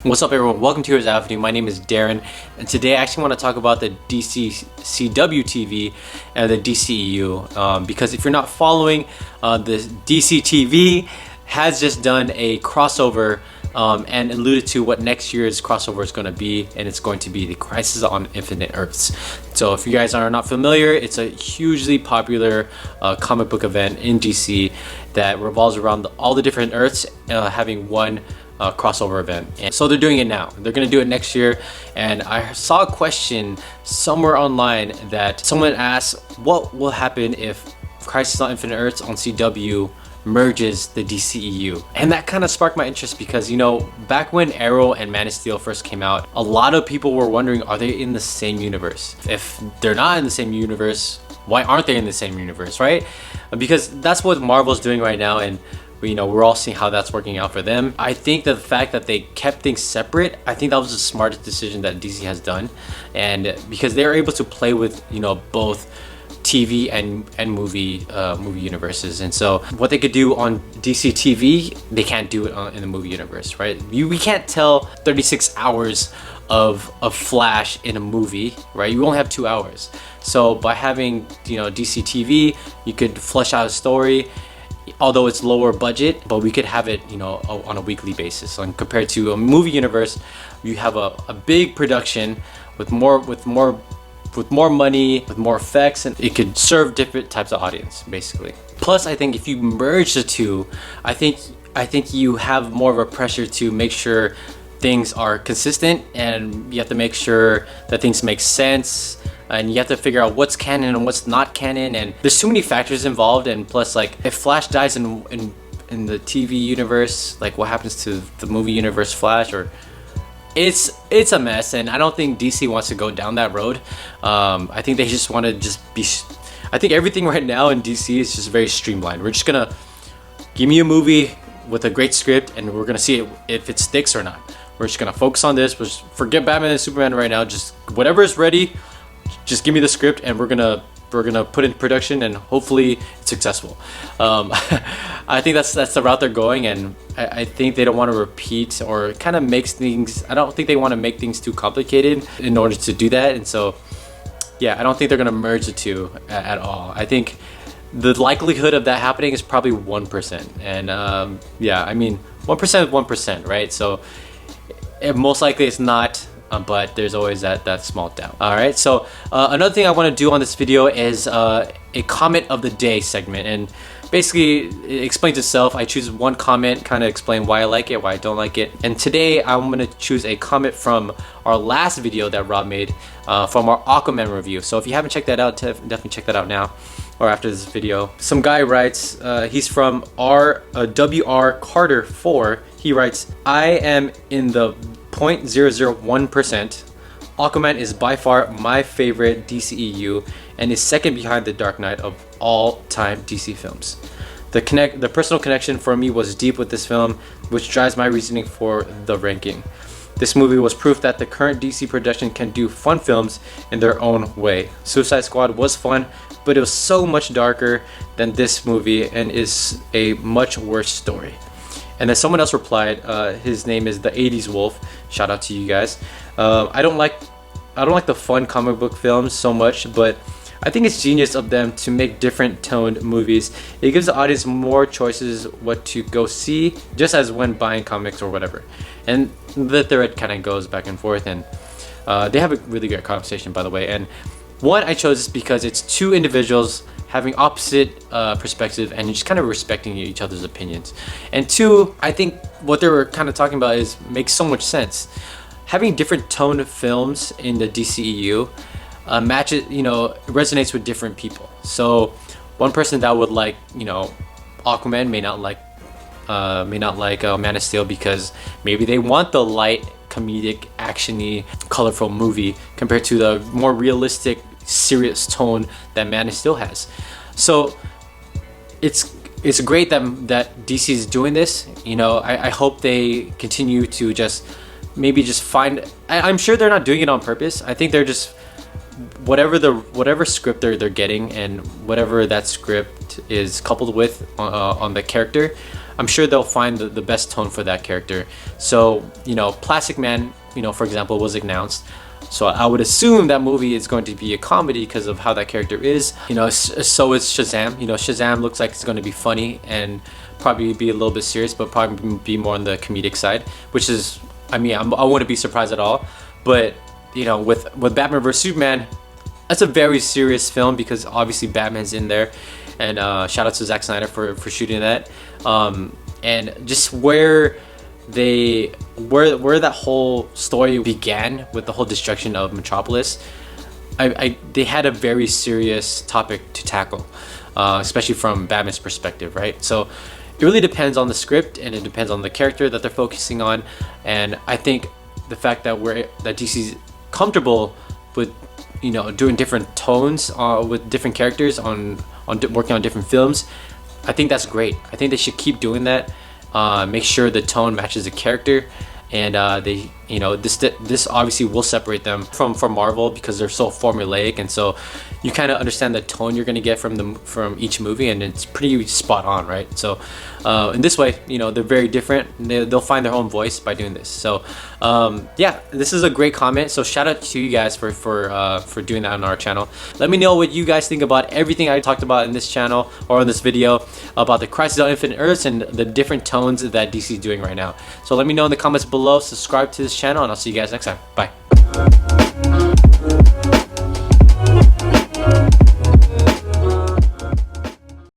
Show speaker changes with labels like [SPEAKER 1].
[SPEAKER 1] What's up everyone, welcome to Heroes Avenue. My name is Darren and today I actually want to talk about the DCCW TV and the DCEU because if you're not following, the DCTV has just done a crossover and alluded to what next year's crossover is going to be, and it's going to be the Crisis on Infinite Earths. So if you guys are not familiar, it's a hugely popular comic book event in DC that revolves around all the different Earths having one crossover event. And so they're doing it now. They're gonna do it next year. And I saw a question somewhere online that someone asked, what will happen if Crisis on Infinite Earths on CW merges the DCEU? And that kind of sparked my interest because, you know, back when Arrow and Man of Steel first came out, a lot of people were wondering, are they in the same universe? If they're not in the same universe, why aren't they in the same universe, right? Because that's what Marvel's doing right now, and you know, we're all seeing how that's working out for them. I think that the fact that they kept things separate, I think that was the smartest decision that DC has done, and because they're able to play with, you know, both TV and movie universes. And so what they could do on DC TV, they can't do it in the movie universe, right? We can't tell 36 hours of Flash in a movie, right? You only have 2 hours. So by having, you know, DC TV, you could flesh out a story, although it's lower budget, but we could have it, you know, on a weekly basis. And compared to a movie universe, you have a big production with more money, with more effects, and it could serve different types of audience, basically. Plus, I think if you merge the two, I think you have more of a pressure to make sure things are consistent, and you have to make sure that things make sense, and you have to figure out what's canon and what's not canon, and there's too many factors involved. And plus, like, if Flash dies in the TV universe, like what happens to the movie universe Flash? Or it's a mess, and I don't think DC wants to go down that road. I think they just want to be I think everything right now in DC is just very streamlined. We're just gonna give me a movie with a great script, and we're gonna see if it sticks or not. We're just gonna focus on this. We'll just forget Batman and Superman right now. Just whatever is ready, just give me the script, and we're gonna put in production, and hopefully it's successful. I think that's the route they're going, and I think they don't want to repeat or kind of makes things. I don't think they want to make things too complicated in order to do that, and so yeah, I don't think they're gonna merge the two at all. I think the likelihood of that happening is probably 1%, and yeah, I mean 1% is 1%, right? So most likely it's not. But there's always that small doubt. All right, so another thing I want to do on this video is a comment of the day segment, and basically it explains itself. I choose one comment, kind of explain why I like it, why I don't like it. And today I'm going to choose a comment from our last video that Rob made from our Aquaman review. So if you haven't checked that out, definitely check that out now or after this video. Some guy writes, he's from WR Carter 4. He writes, I am in the 0.001%. Aquaman is by far my favorite DCEU and is second behind The Dark Knight of all time DC films. The personal connection for me was deep with this film, which drives my reasoning for the ranking. This movie was proof that the current DC production can do fun films in their own way. Suicide Squad was fun, but it was so much darker than this movie and is a much worse story. And then someone else replied, his name is the 80s Wolf. Shout out to you guys. I don't like the fun comic book films so much, but I think it's genius of them to make different toned movies. It gives the audience more choices what to go see, just as when buying comics or whatever. And the thread kind of goes back and forth, and they have a really great conversation, by the way. And one, I chose because it's two individuals having opposite perspective and just kind of respecting each other's opinions. And two, I think what they were kind of talking about makes so much sense. Having different tone films in the DCEU matches, you know, resonates with different people. So one person that would like, you know, Aquaman may not like Man of Steel because maybe they want the light, comedic, actiony, colorful movie compared to the more realistic, serious tone that Man of Steel has. So it's great that DC is doing this. You know, I hope they continue to just find. I'm sure they're not doing it on purpose. I think they're just whatever script they're getting and whatever that script is coupled with on the character. I'm sure they'll find the best tone for that character. So, you know, Plastic Man, you know, for example, was announced. So I would assume that movie is going to be a comedy because of how that character is. You know, so is Shazam. You know, Shazam looks like it's going to be funny and probably be a little bit serious, but probably be more on the comedic side, which is, I mean, I wouldn't be surprised at all. But, you know, with Batman vs Superman, that's a very serious film because obviously Batman's in there. And shout out to Zack Snyder for shooting that. And just where that whole story began with the whole destruction of Metropolis, they had a very serious topic to tackle, especially from Batman's perspective, right? So it really depends on the script and it depends on the character that they're focusing on. And I think the fact that DC's comfortable with, you know, doing different tones with different characters on working on different films, I think that's great. I think they should keep doing that. Make sure the tone matches the character, and they, you know, this obviously will separate them from Marvel because they're so formulaic, and so you kind of understand the tone you're gonna get from each movie, and it's pretty spot on, right? So in this way, you know, they're very different. They'll find their own voice by doing this. So yeah, this is a great comment. So shout out to you guys for doing that on our channel. Let me know what you guys think about everything I talked about in this channel or in this video about the Crisis on Infinite Earths and the different tones that DC is doing right now. So let me know in the comments below. Subscribe to this channel, and I'll see you guys next time. Bye.